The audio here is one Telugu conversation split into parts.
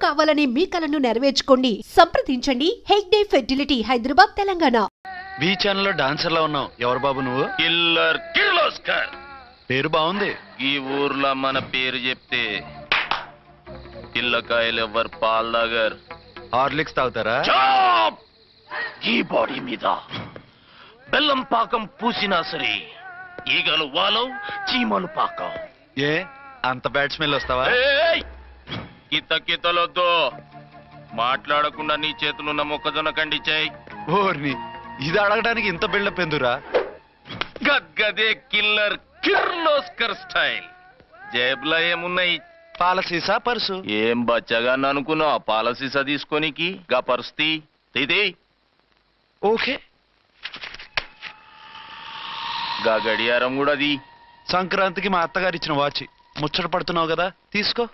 కావాలనే మీ కలను నెరవేర్చుకోండి. సంప్రదించండి హెగ్డే ఫెర్టిలిటీ, హైదరాబాద్, తెలంగాణ. బీ ఛానల్లో డాన్సర్లా ఉన్నావు. ఎవరు బాబు నువ్వు? కిల్లర్ కిర్లోస్కర్. పేరు బాగుంది. ఈ ఊర్లో మన పేరు చెప్తే పిల్లకాయలు ఎవరు పాల్ దగ్గర హార్లిక్స్ తాగుతారా? ఈ బాడీ మీద బెల్లం పాకం పూసినా సరే ఈగలు వాలవు, చీమలు పాకం. ఏ అంత బ్యాడ్ స్మెల్ వస్తావా? కితలొద్దు. మాట్లాడకుండా నీ చేతులున్న మొక్కజొన్న కండిచాయి. ఓర్ని, ఇది అడగడానికి ఇంత బిల్డప్ ఎందురా? గద్గదే కిల్లర్ కిర్లోస్కర్ స్టైల్. జేబులో ఏమున్నాయి? పాల సీసా, పర్సు. ఏం బచ్చగా అనుకున్నావు? పాల సీసా తీసుకోనికి గా పరిస్థితి ఇది. ఓకే, గా గడియారం కూడా అది. సంక్రాంతికి మా అత్తగారు ఇచ్చిన వాచ్. ముచ్చట పడుతున్నావు కదా, తీసుకో.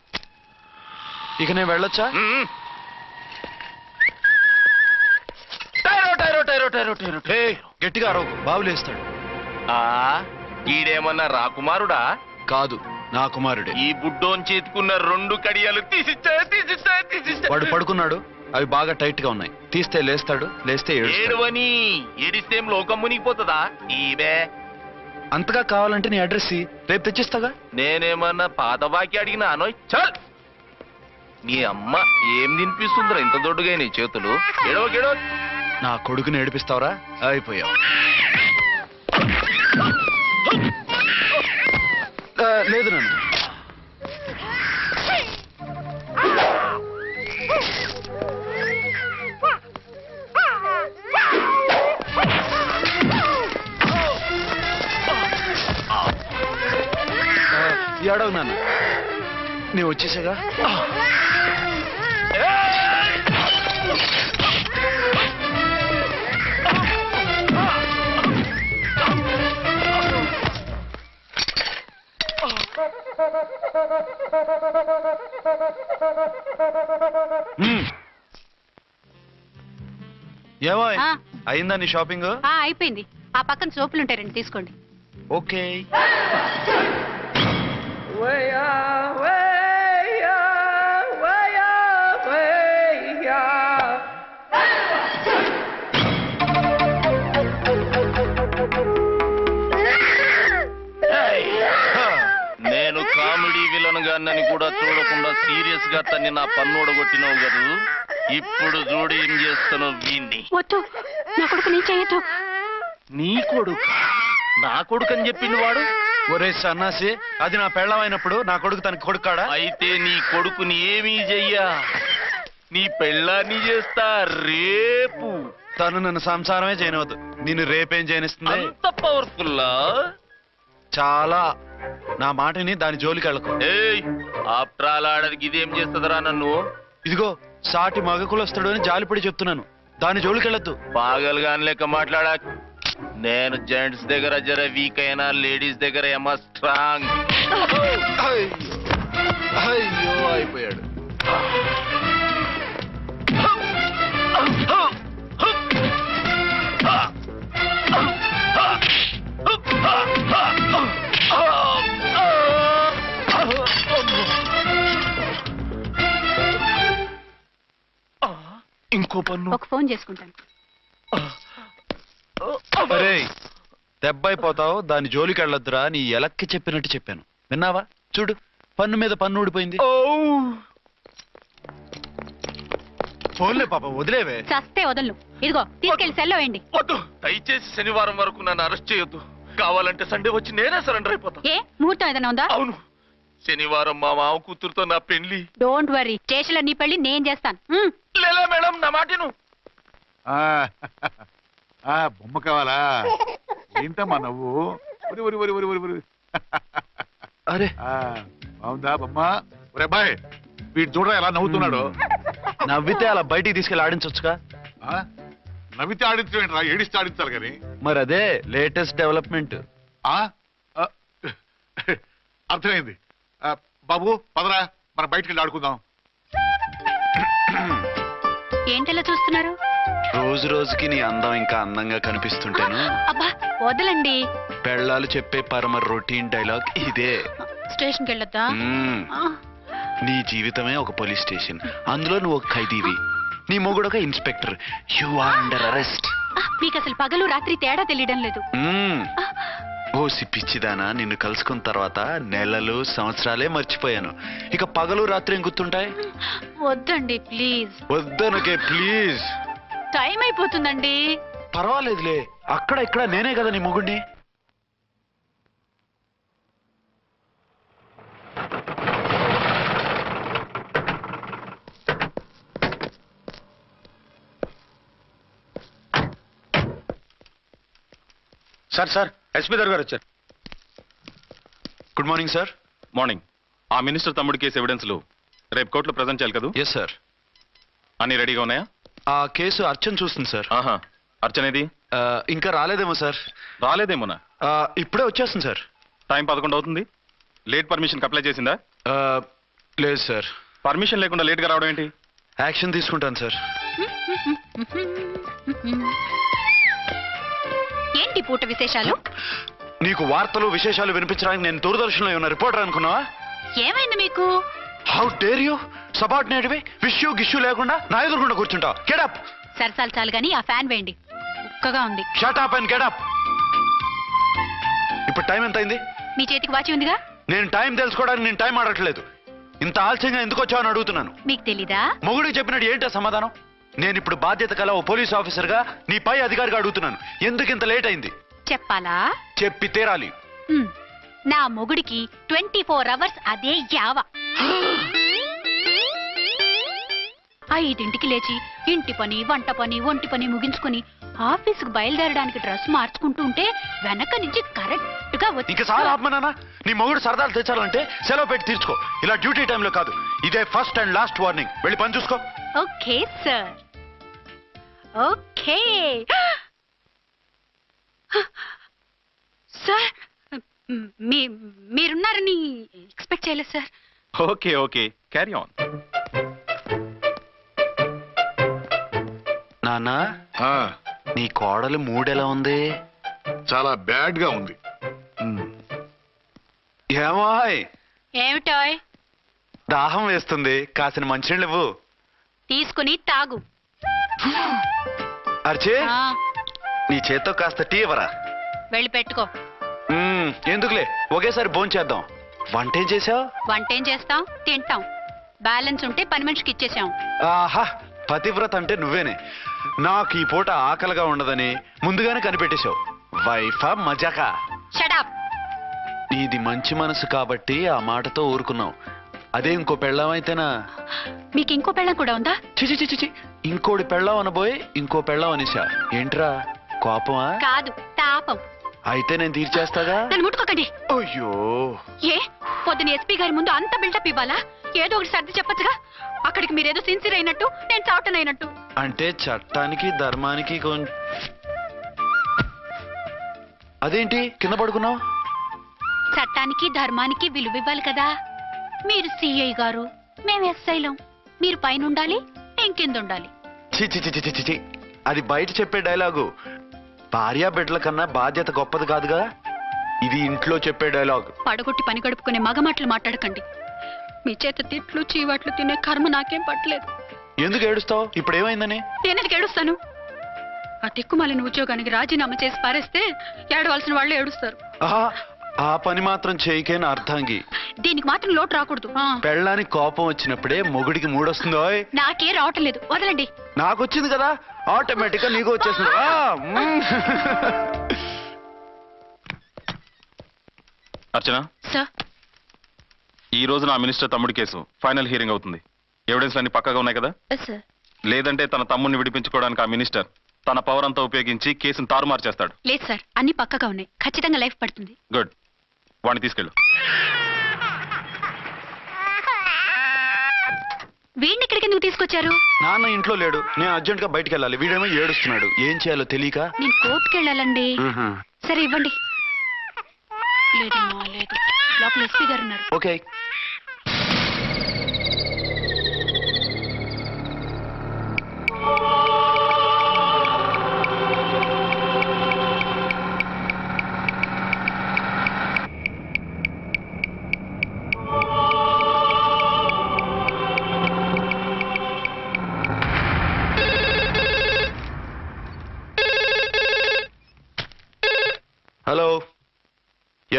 ఇక నేను వెళ్ళొచ్చా? గట్టిగా అరవకు, బావులేస్తాడు. ఈడేమన్నా రాకుమారుడా? కాదు, నా కుమారుడే. ఈ బుడ్డోన్ చేతుకున్న 2 కడియాలు తీసిచ్చా. వాడు పడుకున్నాడు, అవి బాగా టైట్ గా ఉన్నాయి. తీస్తే లేస్తాడు, లేస్తే ఏడువని. ఏడిస్తే లోకం మునిగిపోతుందా? ఈబే అంతగా కావాలంటే నీ అడ్రస్ రేపు తెచ్చిస్తాగా. నేనేమన్నా పాత బాకి అడిగినా అనోయ్. చల్, నీ అమ్మ ఏం తినిపిస్తుందిరా ఇంత దొడ్డుగా నీ చేతులు? గెడవ నా కొడుకుని ఏడిపిస్తావరా? అయిపోయావు. లేదు నన్ను. ఏడవు నాన్న, నేను వచ్చేసాగా. ఏమో అయిందా నీ షాపింగ్? అయిపోయింది. ఆ పక్కన సోపులుంటాయి, రండి తీసుకోండి. ఓకే. నేను కామెడీ విలన్ గాన్నని కూడా చూడకుండా సీరియస్ గా తన్ని నా పన్నోడగొట్టినావు కదూ. ఇప్పుడు చూడు ఏం చేస్తాను వీణ్ణి. నా కొడుకు నీ చేయొద్దు. నీ కొడుకు? నా కొడుకు అని చెప్పింది వాడు. ఒరే సన్నాసి, అది నా పెళ్ళమైనప్పుడు నా కొడుకు తనకి కొడుకాడా? అయితే నీ కొడుకుని ఏమీ చెయ్యా, నీ పెళ్ళాన్ని చేస్తా రేపు. తను నన్ను సంసారమే చేయనవద్దు, నిన్ను రేపేం చేయనిస్తుంది? అంత పవర్ఫుల్లా? చాలా. నా మాటని దాని జోలికి వెళ్ళకు. ఆఫ్టర్ ఆల్ ఆడదికి ఇదేం చేస్తుందిరా నన్ను? ఇదిగో సాటి మగకులు వస్తాడు అని జాలిపడి చెప్తున్నాను, దాని జోలికి వెళ్ళొద్దు. పాగలుగాని లెక్క మాట్లాడా. నేను జెంట్స్ దగ్గర జర వీక్ అయినా లేడీస్ దగ్గర ఏమో స్ట్రాంగ్. అయ్యో అయిపోయాడు. ఇంకో పన్ను. ఒక ఫోన్ చేసుకుంటాను. అరే దెబ్బైపోతావు, దాని జోలికి వెళ్ళొద్దురా. నీ ఎలక్కి చెప్పినట్టు చెప్పాను, విన్నావా? చూడు, పన్ను మీద పన్ను ఊడిపోయింది. ఫోన్లే పాప, వదిలేవే. చస్తే వదలను. ఇదిగో తీసుకెళ్లి సెల్లో వేయండి. వద్దు, దయచేసి శనివారం వరకు నన్ను అరెస్ట్ చేయొద్దు. కావాలంటే సండే వచ్చి నేనే సరెండర్ అయిపోతా. ఏ ముహూర్తం ఏదైనా ఉందా? అవును, శనివారం మా మామ కూతురుతో నా పెళ్లి. డోంట్ వరీ, స్టేషన్ లో నీ పెళ్లి నేను చేస్తాను. లేలా మేడం, నా మాటను. బొమ్మ కావాలా? ఏంటమ్మా నవ్వు? అరే బాగుందా బొమ్మ? ఒరే బాయ్, వీడు చూడరా ఎలా నవ్వుతున్నాడు. నవ్వితే అలా బయటికి తీసుకెళ్ళి ఆడించొచ్చుగా. నవ్వితే ఆడించడం ఏంట్రా, ఏడిస్తే ఆడించాలి కానీ. మరి అదే లేటెస్ట్ డెవలప్మెంట్. అర్థమైంది. బాబు పదరా, మనం బయటికి వెళ్ళి ఆడుకుందాం. ఏంటలా చూస్తున్నారు? రోజు రోజుకి నీ అందం ఇంకా అందంగా కనిపిస్తుంటాను. అబ్బా వదలండి. పెళ్ళాలు చెప్పే పరమ రొటీన్ డైలాగ్ ఇదే. స్టేషన్కి వెళ్ళొద్దా? నీ జీవితమే ఒక పోలీస్ స్టేషన్, అందులో నువ్వు ఒక ఖైదీవి, నీ మొగుడు ఒక inspector. You are under arrest. మీకు అసలు పగలు రాత్రి తేడా తెలియడం లేదు. ఓ పిచ్చిదానా, నిన్ను కలుసుకున్న తర్వాత నెలలు సంవత్సరాలే మర్చిపోయాను. ఇక పగలు రాత్రి ఏం గుర్తుంటాయి? వద్దండి ప్లీజ్. వద్దనకే ప్లీజ్. టైం అయిపోతుందండి. పర్వాలేదులే, అక్కడ ఇక్కడ నేనే కదా నీ మొగుడిని. సార్ ఎస్పీ గారు వచ్చారు. Good morning sir. మార్నింగ్. ఆ మినిస్టర్ తమ్ముడి కేసు ఎవిడెన్స్లు రేపు కోర్టులో ప్రజెంట్ చేయాలి కదా? Yes sir. అన్ని రెడీగా ఉన్నాయా? ఆ కేసు అర్చన చూస్తుంది సార్. ఆహా, అర్చనేది? ఇంకా రాలేదేమో సార్. రాలేదేమోనా? ఇప్పుడే వచ్చేస్తుంది సార్. టైం 11 అవుతుంది. లేట్ పర్మిషన్ అప్లై చేసిందా? లేదు సార్. పర్మిషన్ లేకుండా లేట్గా రావడం ఏంటి? యాక్షన్ తీసుకుంటాను సార్. ఏంటి పూట విశేషాలు? నీకు వార్తలు విశేషాలు వినిపించడానికి నేను దూరదర్శన్లో ఉన్న రిపోర్టర్ అనుకున్నావా? ఏమైంది మీకు? How dare you? సబార్డినేట్వి విష్యూ గిష్యూ లేకుండా నా ఎదురుకుండా కూర్చుంటావు. Get up. సరసాలు చాలు గానీ ఆ ఫ్యాన్ వేయండి, ఉక్కగా ఉంది. Shut up and get up. ఇప్పుడు టైం ఎంత అయింది? మీ చేతికి వాచి ఉందిగా. నేను టైం తెలుసుకోవడానికి నేను టైం ఆడట్లేదు. ఇంత ఆలస్యంగా ఎందుకు వచ్చావని అడుగుతున్నాను. మీకు తెలీదా? మొగుడికి చెప్పినట్టు ఏంటో సమాధానం? నేను ఇప్పుడు బాధ్యత కల ఓ పోలీస్ ఆఫీసర్ గా నీ పై అధికారిగా అడుగుతున్నాను, ఎందుకు ఇంత లేట్ అయింది? చెప్పాలా? చెప్పి తీరాలి. నా మొగుడికి 24 అవర్స్ అదే యావ. 5ంటికి లేచి ఇంటి పని, వంట పని, ఒంటి పని ముగించుకుని ఆఫీసుకు బయలుదేరడానికి డ్రెస్ మార్చుకుంటూ ఉంటే వెనక నుంచి కరెక్ట్ గా ఇంకా చాలా ఆత్మనానా. నీ మొగుడు సరదాలు తెచ్చాలంటే సెలవు పెట్టి తీర్చుకో. ఇలా డ్యూటీ టైంలో కాదు. ఇదే ఫస్ట్ అండ్ లాస్ట్ వార్నింగ్. వెళ్ళి పని చూసుకో. Okay sir, okay sir. మీరున్నారని ఎక్స్పెక్ట్ చేయలేదు సార్. Okay okay, carry on. నాన్నా, నీ కోడలు మూడెలా ఉంది? చాలా బ్యాడ్ గా ఉంది. ఏమాయ్? ఏమిటాయ్? దాహం వేస్తుంది, కాసిన మంచినీళ్ళు ఇవ్వు. తీసుకుని తాగు. అర్చే, ఆ, నీ చేత్తో కాస్త టీ ఇవ్వరా? వెళ్ళి పెట్టుకో. ఎందుకులే, ఒకేసారి భోంచేద్దాం. వంటేం చేసావు? వంటేం చేస్తాం? తింటాం. బ్యాలెన్స్ ఉంటే పని మనిషికి ఇచ్చేసాం. ఆహా, పతివ్రత అంటే నువ్వేనే. నాకు ఈ పూట ఆకలిగా ఉండదని ముందుగానే కనిపెట్టేశావు. వైఫా మజాకా? షడప్. నీది మంచి మనసు కాబట్టి ఆ మాటతో ఊరుకున్నావు. అదే ఇంకో పెళ్ళం అయితేనా? మీకు ఇంకో పెళ్ళం కూడా ఉందా? చిచి చిచి చి, ఇంకోటి పెళ్ళం అనబోయి ఇంకో పెళ్ళం అనేసా. ఏంట్రా కోపమా? కాదు, తాపం. అయితే నేను తీర్చేస్తాగా. నన్ను ముట్టుకోకండి. అయ్యో, ఏ పొద్దున ఎస్పీ గారి ముందు అంత బిల్డప్ ఇవ్వాలా? ఏదో ఒకటి సర్ది చెప్పచ్చుగా. అక్కడికి మీరేదో సిన్సియర్ అయినట్టు, నేను చావటం అయినట్టు. అంటే చట్టానికి ధర్మానికి అదేంటి కింద పడుకున్నావు? చట్టానికి ధర్మానికి విలువ ఇవ్వాలి కదా. మీరు సిఐ గారు, మేము ఎస్ఐలం. మీరు పైన ఉండాలి, నేను కింద ఉండాలి. చిచి చిచి చిచి చి, అది బయట చెప్పే డైలాగు. భార్యా బిడ్డల కన్నా బాధ్యత గొప్పది కాదుగా. ఇది ఇంట్లో చెప్పే డైలాగ్. పడగొట్టి పని గడుపుకునే మగమాటలు మాట్లాడకండి. మీ చేత తిట్లు చీవాట్లు తినే కర్మ నాకేం పట్టలేదు. ఎందుకు ఏడుస్తావు? ఇప్పుడు ఏమైందని? నేనెందుకు ఏడుస్తాను? ఆ తిక్కుమాలిన ఉద్యోగానికి రాజీనామా చేసి పారేస్తే ఏడవలసిన వాళ్ళు ఏడుస్తారు. ఆహా, ఆ పని మాత్రం చేయకేన అర్థంగి. దీనికి మాత్రం లోటు రాకూడదు. పెళ్ళానికి కోపం వచ్చినప్పుడే మొగుడికి మూడొస్తుందో? నాకే రావటం లేదు, వదలండి. నాకు వచ్చింది కదా, ఆటోమేటిక్ గా నీకు వచ్చేసింది. అర్చన, సార్, ఈ రోజు నా మినిస్టర్ తమ్ముడి కేసు ఫైనల్ హియరింగ్ అవుతుంది. ఎవిడెన్స్ అన్ని పక్కగా ఉన్నాయి కదా? సార్. లేదంటే తన తమ్ముడిని విడిపించుకోవడానికి ఆ మినిస్టర్ తన పవర్ అంతా ఉపయోగించి కేసును తారుమారు చేస్తాడు. లేదు సార్, అన్ని పక్కగా ఉన్నాయి. ఖచ్చితంగా లైఫ్ పడుతుంది. గుడ్, వాడిని తీసుకెళ్ళు. వీడిని ఇక్కడికి ఎందుకు తీసుకొచ్చారు? నాన్న ఇంట్లో లేడు, నేను అర్జెంట్ గా బయటికి వెళ్ళాలి. వీడేమో ఏడుస్తున్నాడు, ఏం చేయాలో తెలియక. నేను కోర్టుకు వెళ్ళాలండి. సరే ఇవ్వండి. లేదమ్మా, లేదు. లోపల ఎస్పీ గారు ఉన్నారు. ఓకే.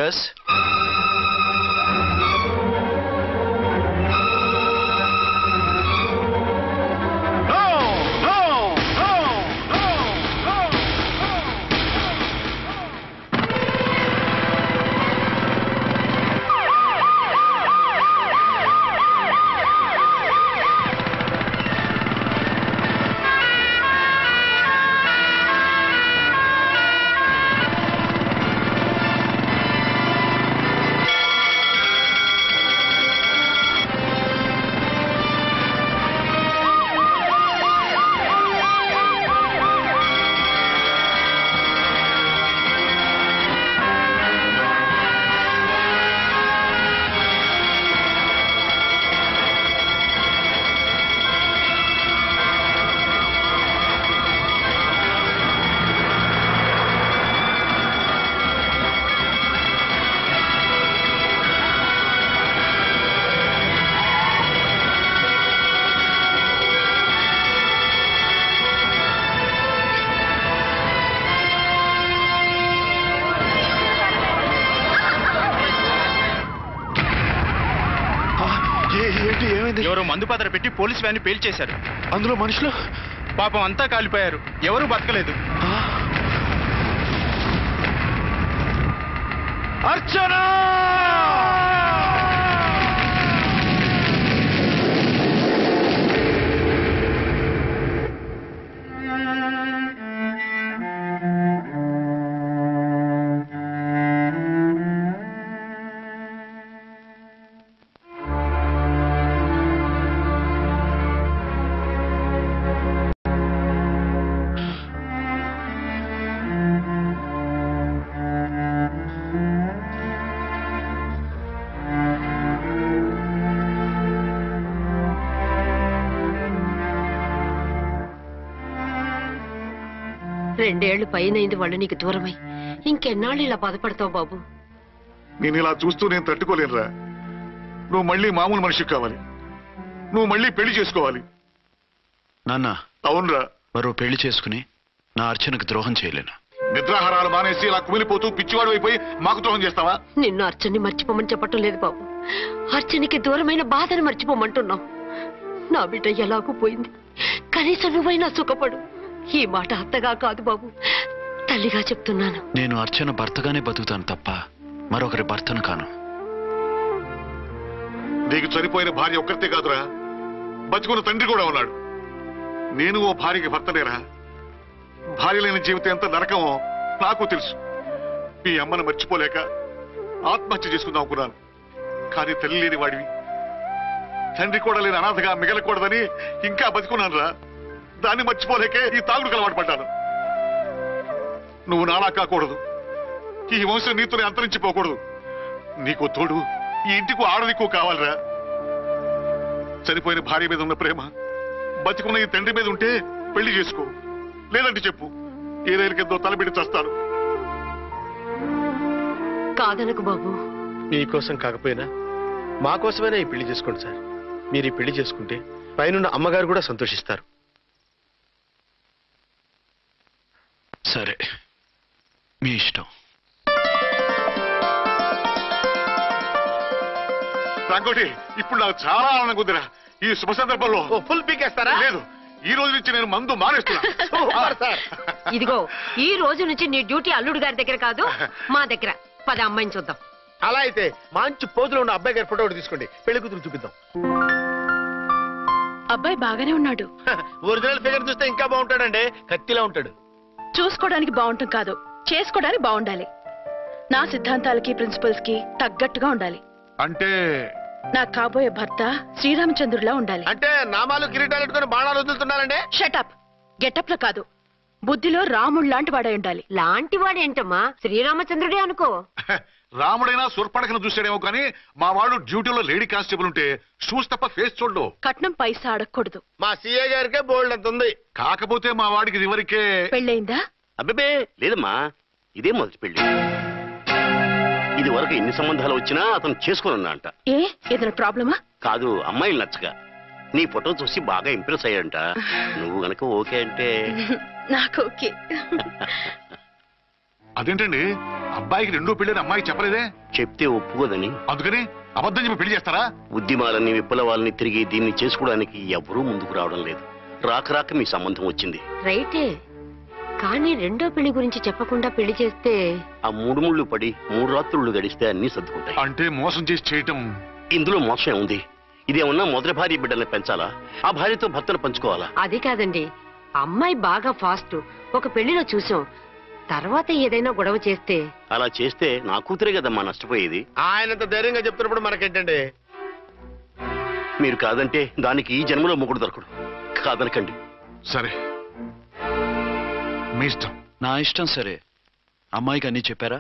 ఎస్. ఎవరో మందు పాత్ర పెట్టి పోలీస్ వ్యాన్ పేల్చేశారు. అందులో మనుషులు పాపం అంతా కాలిపోయారు, ఎవరూ బతకలేదు. అర్చన! రెండేళ్లు పైనైంది వాళ్ళు నీకు దూరమై. ఇంకెన్నాళ్ళు ఇలా బాధపడతావు బాబు? నేను ఇలా చూస్తూ నేను తట్టుకోలేనురా. నువ్వు మళ్ళీ మామూలు మనిషి కావాలి. నువ్వు మళ్ళీ పెళ్లి చేసుకోవాలి. నాన్న, అవునరా. మరో పెళ్లి చేసుకుని నా అర్చనకు ద్రోహం చేయలేను. నిద్రాహారాలు మానేసి ఇలా కుమిలిపోతూ పిచ్చివాడు అయిపోయి మాకు ద్రోహం చేస్తావా? నిన్ను అర్చన్ని మర్చిపోమని చెప్పటం లేదు బాబు. అర్చనికి దూరమైన బాధను మర్చిపోమంటున్నావు. నా బిడ్డ ఎలాగూ పోయింది, కనీసం నువ్వైనా సుఖపడు. ఈ మాట అత్తగా కాదు బాబు, తల్లిగా చెప్తున్నాను. నేను అర్చన భర్తగానే బతుకుతాను తప్ప మరొకరి భర్తను కాను. నీకు చనిపోయిన భార్య ఒక్కరితే కాదురా, బతుకున్న తండ్రి కూడా ఉన్నాడు. నేను ఓ భార్యకి భర్తనేరా. భార్య లేని జీవితం ఎంత నరకమో నాకు తెలుసు. మీ అమ్మను మర్చిపోలేక ఆత్మహత్య చేసుకుందాం అనుకున్నాను. కానీ తల్లి లేని వాడివి, తండ్రి కూడా లేని అనాథగా మిగలకూడదని ఇంకా బతుకున్నాను రా. దాన్ని మర్చిపోలేకే ఈ తాగుడుకు అలవాటు పడ్డాను. నువ్వు నాలా కాకూడదు, ఈ వంశం నీతోనే అంతరించిపోకూడదు. నీకు తోడు ఈ ఇంటికి ఆడదికు కావాలిరా. చనిపోయిన భార్య మీద ఉన్న ప్రేమ బతికున్న ఈ తండ్రి మీద ఉంటే పెళ్లి చేసుకో, లేదంటే చెప్పు, ఏ రైలుకెంతో తలబెట్టి చేస్తాను. కాదనకు బాబు. మీకోసం కాకపోయినా మా కోసమైనా ఈ పెళ్లి చేసుకోండి సార్. మీరు ఈ పెళ్లి చేసుకుంటే పైనున్న అమ్మగారు కూడా సంతోషిస్తారు. సరే, మీ ఇష్టం. రంగోటి, ఇప్పుడు నాకు చాలా ఆనందంగా ఉందిరా. ఈ శుభ సందర్భంలో ఫుల్ పీకేస్తారా? లేదు, ఈ రోజు నుంచి నేను మందు మానేస్తున్నా. ఇదిగో, ఈ రోజు నుంచి నీ డ్యూటీ అల్లుడు గారి దగ్గర కాదు, మా దగ్గర. పద అమ్మాయిని చూద్దాం. అలా అయితే మంచి పోజులో ఉన్న అబ్బాయి గారి ఫోటో ఒకటి తీసుకోండి, పెళ్లి కూతురు చూపిద్దాం. అబ్బాయి బాగానే ఉన్నాడు. ఒరిజినల్ ఫిగర్ చూస్తే ఇంకా బాగుంటాడండి, కత్తిలా ఉంటాడు. చూసుకోవడానికి బాగుంటాం కాదు, చేసుకోవడానికి బాగుండాలి. నా సిద్ధాంతాలకి ప్రిన్సిపల్స్ కి తగ్గట్టుగా ఉండాలి. అంటే నా కాబోయే భర్త శ్రీరామచంద్రులా ఉండాలి. అంటే నామాలు కిరీటాలు పెట్టుకుని బాణాలు వదులుతున్నారండి. షటప్. గెటప్ లో కాదు, బుద్ధిలో రాముడు లాంటి వాడై ఉండాలి. లాంటి వాడేంటమ్మా, శ్రీరామచంద్రుడే అనుకో. రాముడైనా సుర్పడకను చూసాడేమో కానీ మా వాడు డ్యూటీలో లేడీ కానిస్టేబుల్ ఉంటే షూస్ తప్ప ఫేస్ చూడడు. కట్నం పైసా అడగకూడదు. మా సీఏ గారికే బోల్డ్ అంత ఉంది. కాకపోతే మా వాడికి ఇదివరకే పెళ్ళయిందా? అబ్బే లేదమ్మా, ఇదే మొదటి పెళ్లి. ఇది వరకు ఎన్ని సంబంధాలు వచ్చినా అతను చేసుకున్నా అంట. ఏ ఏదైనా ప్రాబ్లమా? కాదు, అమ్మాయిలు నచ్చగా నీ ఫోటో చూసి బాగా ఇంప్రెస్ అయ్యాడంట. నువ్వు గనక ఓకే అంటే నాకు ఓకే. అదేంటండి అబ్బాయికి రెండో పెళ్ళని అమ్మాయికి చెప్పలేదే? చెప్తే ఒప్పుకోదని. అందుకని అబద్ధం చెప్పి పెళ్లి చేస్తారా? ఉద్యమాలని విప్లవాలని తిరిగి దీన్ని చేసుకోవడానికి ఎవరూ ముందుకు రావడం లేదు. రాక మీ సంబంధం వచ్చింది. రైటే, కానీ రెండో పెళ్లి గురించి చెప్పకుండా పెళ్లి చేస్తే ఆ 3 ముళ్ళు పడి 3 రాత్రులు గడిస్తే అన్ని సర్దుకుంటాయి. అంటే మోసం చేసి చేయటం. ఇందులో మోసం ఉంది. ఇదేమన్నా మొదటి భార్య బిడ్డల్ని పెంచాలా, ఆ భార్యతో భర్తను పంచుకోవాలా? అది కాదండి, అమ్మాయి బాగా ఫాస్ట్. ఒక పెళ్లిలో చూసాం, తర్వాత ఏదైనా గొడవ చేస్తే. అలా చేస్తే నా కూతురే కదమ్మా నష్టపోయేది. ఆయనంత ధైర్యంగా చెప్తున్నప్పుడు మనకేంటండి? మీరు కాదంటే దానికి ఈ జన్మలో మొగుడు దొరకడు. కాదనకండి. సరే, మీ ఇష్టం. నా ఇష్టం. సరే, అమ్మాయికి అన్ని చెప్పారా?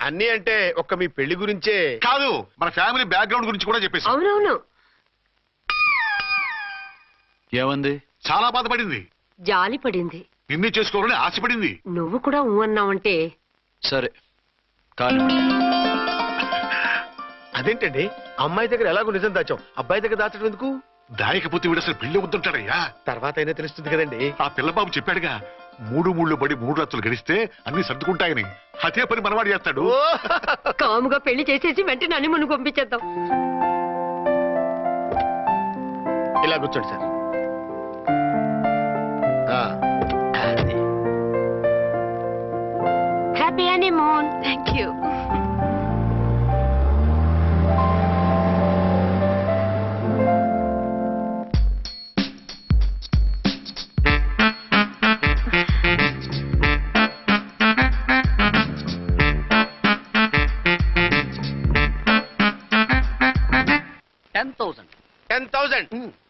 అన్ని అంటే ఒక్క మీ పెళ్లి గురించే కాదు, మన ఫ్యామిలీ బ్యాక్గ్రౌండ్ గురించి కూడా చెప్పేసి. అవునవును. ఏమంది? చాలా బాధపడింది, జాలి పడింది, నిన్నే చేసుకోవాలని ఆశపడింది. నువ్వు కూడా ఊ అన్నావంటే. సరే కానీ అదేంటండి, అమ్మాయి దగ్గర ఎలాగో నిజం దాచాం, అబ్బాయి దగ్గర దాచడం ఎందుకు? దాయకపోతే వీడు అసలు పెళ్లి వద్దుంటాడయ్యా. తర్వాత అయినా తెలుస్తుంది కదండి. ఆ పిల్లబాబు చెప్పాడుగా, 3 ముళ్ళు పడి 3 రాత్రులు గడిస్తే అన్ని సర్దుకుంటాయని. అదే పని మనవాడు చేస్తాడు. కాముగా పెళ్లి చేసేసి వెంటనే అన్ని మును పంపించేద్దాం. ఇలా కూర్చోండి sir. Happy honeymoon. Thank you.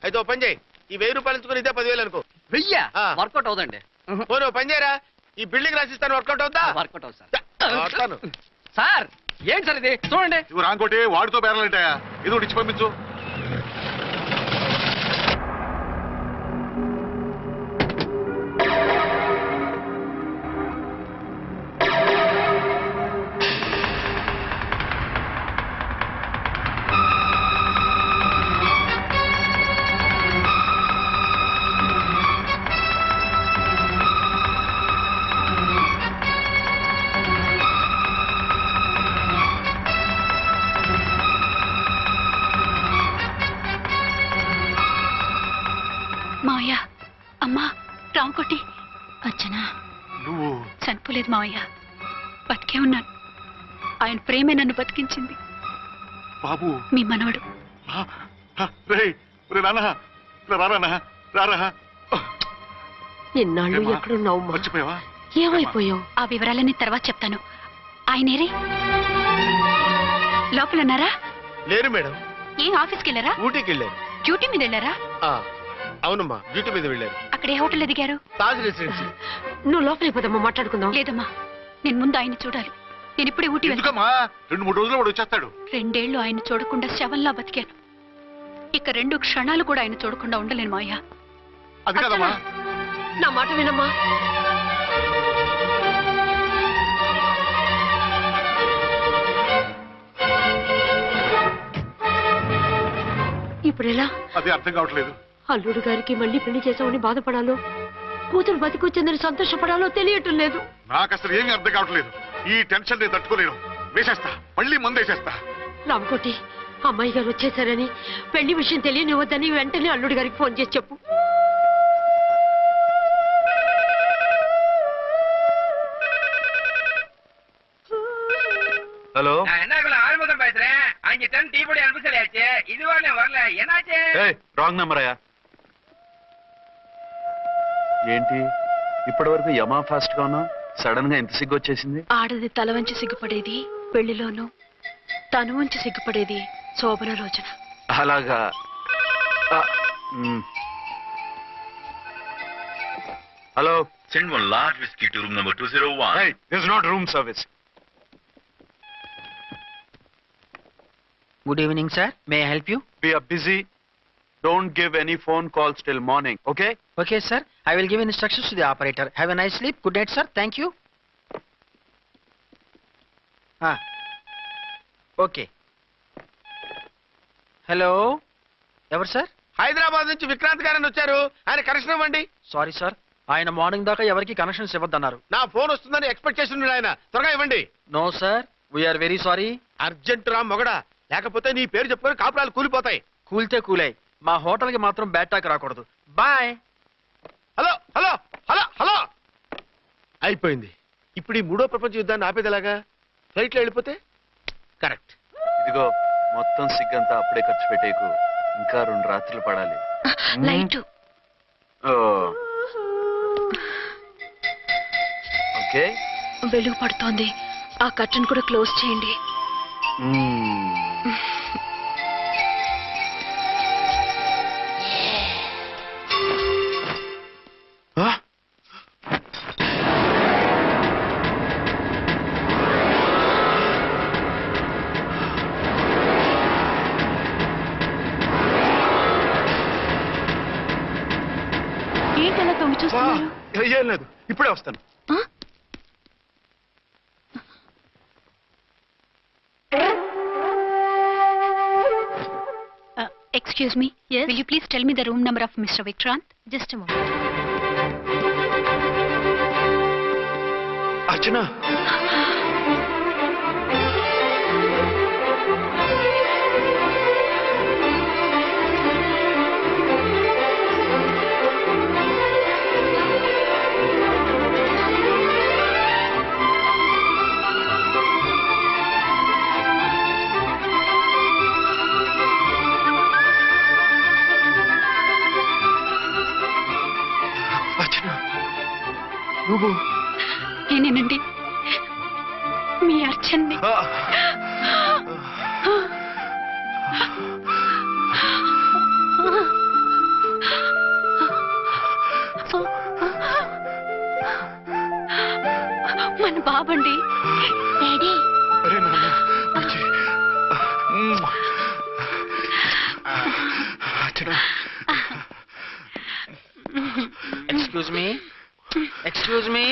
అయితే ఓ పని చేయి, ఈ 1000 రూపాయలు ఇచ్చుకుని ఇదే 10,000 అనుకో. 1000 వర్కౌట్ అవుదండి. పోనీ ఓ పని చేయరా, ఈ బిల్డింగ్ రాసిస్తాను, వర్కౌట్ అవుతా? వర్కౌట్ అవుతుంది సార్. ఏంటి సార్ ఇది? చూడండి. ఇవి రాంకోటి వాడితో బేరాలంటాయా? ఇది ఒకటి ఇచ్చి పంపించు. మావయ్య, అమ్మా, రాంకోటి. అచ్చనా, నువ్వు చనిపోలేదు మావయ్య, బతికే ఉన్నాను. ఆయన ప్రేమే నన్ను బతికించింది. బాబు, మీ మనవడు. ఎన్నాళ్ళు ఎక్కడున్నావు? మర్చిపోయావా? ఏమైపోయావు? ఆ వివరాలన్నీ తర్వాత చెప్తాను. ఆయనేరే లోపలన్నారా? లేరు మేడం. ఏం ఆఫీస్కి వెళ్ళారా? ఊటీకి వెళ్ళారు. డ్యూటీ మీద వెళ్ళారా? అవునమ్మా, డ్యూటీ మీద వెళ్ళారు. అక్కడ ఏ హోటల్ ఎదిగారు? తాజ్ రెసిడెన్సీ. నువ్వు లోపలికి పోదమ్మా, మాట్లాడుకుందాం. లేదమ్మా, నేను ముందు ఆయన్ని చూడాలి. నేను ఇప్పుడే ఊటీ వెళ్తాను. 2-3 రోజుల్లో వాడు వచ్చేస్తాడు. 2 ఏళ్లు ఆయన చూడకుండా శవంలా బతికాను. ఇక 2 క్షణాలు కూడా ఆయన చూడకుండా ఉండలేను మాయా. అది కాదమ్మా, నా మాట వినమ్మా. ఇప్పుడెలా? అది అర్థం కావట్లేదు. అల్లుడు గారికి మళ్ళీ పెళ్లి చేసామని బాధపడాలో, కూతురు బతికొచ్చిందని సంతోషపడాలో తెలియటం లేదు. నాకు అసలు ఏమీ అర్థం కావట్లేదు. ఈ టెన్షన్ నేను తట్టుకోలేను. వేసేస్తా, మళ్ళీ మందేసేస్తా. రామకోటి, అమ్మాయి గారు వచ్చేసారని, పెళ్లి విషయం తెలియనివ్వద్దని వెంటనే అల్లుడు గారికి ఫోన్ చేసి చెప్పు. ஹலோ, ஆறுமுகம் பேசுறேன். அங்க டன் டீ பொடி அனுப்ப சொல்லியாச்சு. இது வரல. என்னாச்சு? రాంగ్ నెంబర్ అయ్యా. ఏంటి ఇప్పటి వరకు యమా ఫాస్ట్ గా ఉన్నావు, సడన్ గా ఎంత సిగ్గు వచ్చేసింది? ఆడది తల వంచి సిగ్గుపడేది పెళ్లిలోనూ, తను వంచి సిగ్గుపడేది శోభన రోజున. అలాగా. Hello, Send one large whiskey to room number 201. hey, this is not room service. Good evening, sir. May I help you? We are busy. Don't give any phone calls till morning, okay? Okay, sir. I will give instructions to the operator. Have a nice sleep. Good night, sir. Thank you. Okay. Hello. ఎవరు సార్? హైదరాబాద్ నుంచి విక్రాంత్ గారని వచ్చారు. ఆయన కనెక్షన్ ఇవ్వండి. సారీ సార్, ఆయన మార్నింగ్ దాకా ఎవరికి కనెక్షన్స్ ఇవ్వద్దన్నారు. నా ఫోన్ వస్తుందని ఎక్స్పెక్ట్ చేస్తున్నాడు ఆయన. త్వరగా ఇవ్వండి. No sir, we are very sorry. Urgent రా మొగడా, లేకపోతే నీ పేరు చెప్పుకొని కాపురాలు కూలిపోతాయి. కూల్తే కూలాయి, మా హోటల్కి మాత్రం బ్యాడ్ టాక్ రాకూడదు. Bye. Hello hello hello hello. అయిపోయింది. ఇప్పుడు ఈ 3వ ప్రపంచ యుద్ధాన్ని ఆపేది ఎలాగా? ఫ్లైట్లో వెళ్ళిపోతే కరెక్ట్. ఇదిగో మొత్తం సిగ్గంతా అప్పుడే ఖర్చు పెట్టేకు, ఇంకా 2 రాత్రులు పడాలి. లైట్ ఓకే, వెలుగు పడుతోంది. ఆ కర్టన్ కూడా క్లోజ్ చేయండి. ఏంటలా తొంగి చూస్తున్నారు? ఏం లేదు, ఇప్పుడే వస్తాను. Excuse me. Yes. Will you please tell me the room number of Mr. Vikrant? Just moment. Archana, నువ్వు నేనేనండి, మీ అర్చన్ని. మన బాబండి. డాడీ. అరే నాన్న, Archana. Excuse me, excuse me,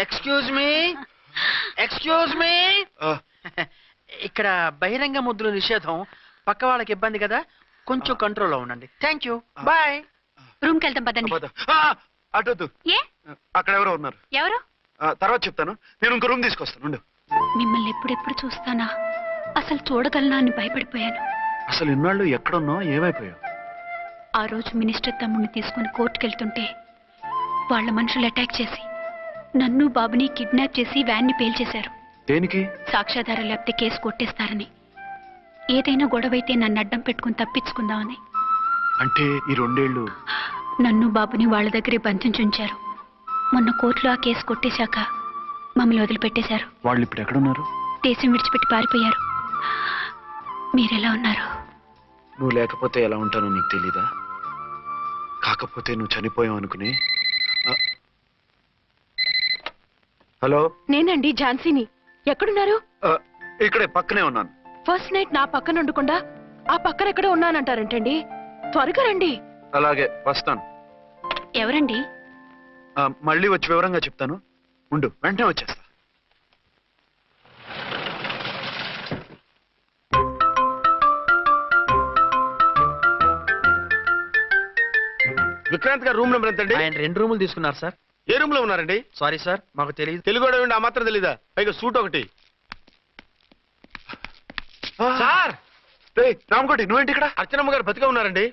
excuse me, excuse me. ఇక్కడ బహిరంగ ముద్దుల నిషేధం, పక్క వాళ్ళకి ఇబ్బంది కదా, కొంచెం కంట్రోల్లో ఉండండి. Thank you, bye. రూమ్కి వెళ్తాం పదండి. అటొద్దు, ఏ? అక్కడ ఎవరో ఉన్నారు. ఎవరు? తర్వాత చెప్తాను. నేను ఇంకో రూమ్ తీసుకొస్తాను, ఉండు. మిమ్మల్ని ఎప్పుడెప్పుడు చూస్తానా, అసలు చూడగలనా అని భయపడిపోయాను. అసలు ఇన్నాళ్ళు ఎక్కడున్నావు, ఏమైపోయావు? ఆ రోజు మినిస్టర్ తమ్ముడిని తీసుకుని కోర్టుకెళ్తుంటే వాళ్ళ మనుషులు అటాక్ చేసి నన్ను బాబుని కిడ్నాప్ చేసి వ్యాన్ని పేల్చేశారు. దేనికి? సాక్ష్యాధారం లేకపోతే కేసు కొట్టేస్తారని. ఏదైనా గొడవైతే నన్ను అడ్డం పెట్టుకుని తప్పించుకుందామని. అంటే ఈ 2 ఏళ్ళు నన్ను బాబుని వాళ్ళ దగ్గరే బంధించుంచారు. మొన్న కోర్టులో ఆ కేసు కొట్టేశాక మమ్మల్ని వదిలిపెట్టేశారు. వాళ్ళు ఇప్పుడు ఎక్కడున్నారు? దేశం విడిచిపెట్టి పారిపోయారు. మీరెలా ఉన్నారు? నువ్వు లేకపోతే ఎలా ఉంటానో నీకు తెలీదా? కాకపోతే నువ్వు చనిపోయావు అనుకుని. హలో, నేనండి ఝాన్సీని. ఎక్కడున్నారు? ఇక్కడే పక్కనే ఉన్నాను. ఫస్ట్ నైట్ నా పక్కన ఉండకుండా ఆ పక్కన ఎక్కడో ఉన్నానంటారంటండి. త్వరగా రండి. అలాగే వస్తాను. ఎవరండి? మళ్ళీ వచ్చి వివరంగా చెప్తాను, ఉండు, వెంటనే వచ్చేస్తా. విక్రాంత్ గారు రూమ్ నెంబర్ ఎంతండి? ఆయన 2 రూములు తీసుకున్నారు సార్. ఏ రూమ్ లో ఉన్నారండి? సారీ సార్, మాకు తెలియదు. తెలుగు ఆ మాత్రం తెలీదా? పైగా సూట్ ఒకటి. సార్, రామకోటి నువ్వేంటి ఇక్కడ? అర్చనమ్మ గారు బతిగా ఉన్నారండి.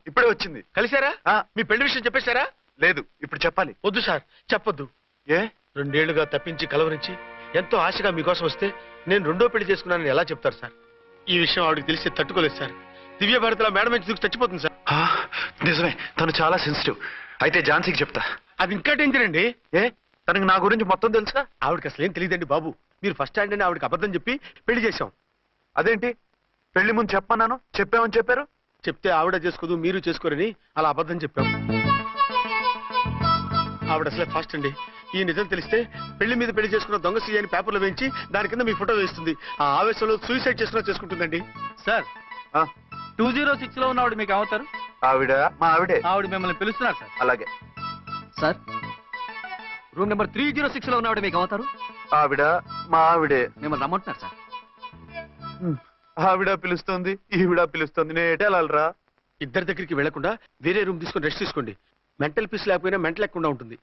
ఇప్పుడే వచ్చింది. కలిసారా? మీ పెళ్లి విషయం చెప్పేశారా? లేదు, ఇప్పుడు చెప్పాలి. వద్దు సార్, చెప్పొద్దు. ఏ? 2 ఏళ్లుగా తప్పించి కలవరించి ఎంతో ఆశగా మీకోసం వస్తే నేను 2వ పెళ్లి చేసుకున్నానని ఎలా చెప్తారు సార్? ఈ విషయం ఆవిడకి తెలిసి తట్టుకోలేదు సార్. దివ్య భారతిలో మేడం నుంచి దూకి చచ్చిపోతుంది సార్. నిజమే, తను చాలా సెన్సిటివ్. అయితే ఝాన్సీకి చెప్తా. అది ఇంకా డేంజర్ అండి. ఏ, తనకి నా గురించి మొత్తం తెలుసా? ఆవిడకి అసలు ఏం తెలియదండి బాబు. మీరు ఫస్ట్ హ్యాండ్ అని ఆవిడకి అబద్ధం చెప్పి పెళ్లి చేశాం. అదేంటి, పెళ్లి ముందు చెప్పన్నాను, చెప్పామని చెప్పారు. చెప్తే ఆవిడ చేసుకోదు, మీరు చేసుకోరని అలా అబద్ధం చెప్పాం. ఆవిడ అసలే ఫాస్ట్ అండి. ఈ నిజం తెలిస్తే పెళ్లి మీద పెళ్లి చేసుకున్న దొంగ సీ అని పేపర్లో వేయించి దాని కింద మీ ఫోటో వేస్తుంది. ఆ ఆవేశంలో సూసైడ్ చేసుకుంటుందండి. సార్, 206 లో ఉన్నవాడు మీకు అవుతారు? ఆవిడ మా ఆవిడే. ఆవిడ మిమ్మల్ని పిలుస్తున్నారు సార్. అలాగే సార్, రూమ్ నెంబర్ 306 లో ఉన్నవాడు మీకు అవుతారు? ఆవిడ మా ఆవిడే. మిమ్మల్ని రమ్మంటున్నారు సార్. ఆవిడ పిలుస్తుంది, ఈవిడ పిలుస్తుంది, నేను ఎటు వెళ్ళాలరా? ఇద్దరి దగ్గరికి వెళ్లకుండా వేరే రూమ్ తీసుకొని రెస్ట్ తీసుకోండి. మెంటల్ పీస్ లేకపోయినా మెంటల్ లేకుండా ఉంటుంది.